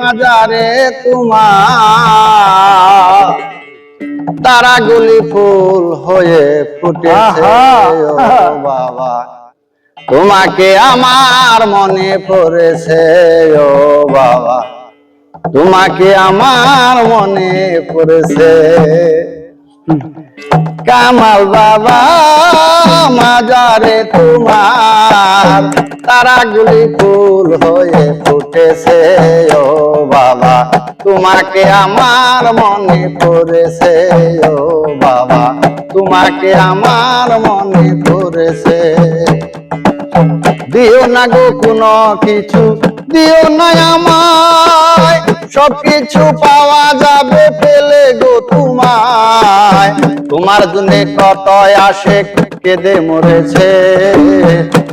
মাজারে তোমার তারাগুলি ফুল হয়ে ফুটেছে ও বাবা তোমাকে আমার মনে পড়েছে ও বাবা তোমাকে আমার মনে পড়েছে কামাল বাবা মাজারে তোমার তারাগুলি ফুল হয়ে ফুটেছে ও বাবা তোমাকে আমার মনে পড়েছে ও বাবা তোমাকে আমার মনে পড়েছে দিও না গো কোনো কিছু দিও না আমায় সবকিছু পাওয়া যাবে পেলে গো তোমায় তোমার জন্য কত আশিক কেঁদে মরেছে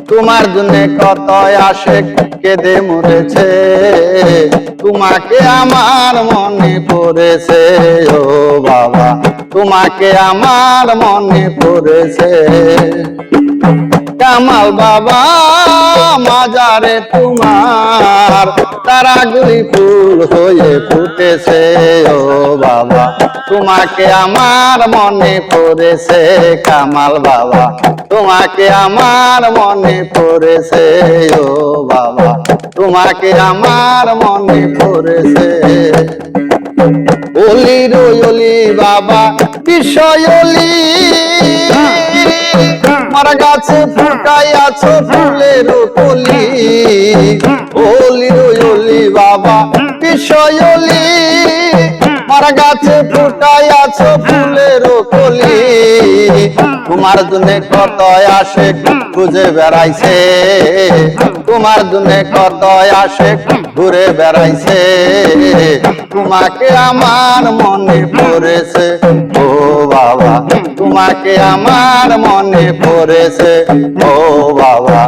তোমার জন্য কত আশিক কেঁদে মরেছে তোমাকে আমার মনে পড়েছে ও বাবা তোমাকে আমার মনে পড়েছে কামাল বাবা মাজারে তোমার তারাগুলি ফুল হয়ে ফুটেছে ও বাবা তোমাকে আমার মনে পড়েছে কামাল বাবা তোমাকে আমার মনে পড়েছে ও বাবা তোমাকে আমার মনে পড়েছে ওলি রইলি বাবা বিষয়লি মারা গাছে ফুটাই আছো ফুলের কলি ওলি রইলি বাবা বিষয়লি মারা গাছে ফুটাই আছো ফুলের কলি তোমার জন্য কত আশিক খুঁজে বেড়াইছে তোমার জন্য কত আশিক ঘুরে বেড়াইছে তোমাকে আমার মনে পড়েছে ও বাবা তোমাকে আমার মনে পড়েছে ও বাবা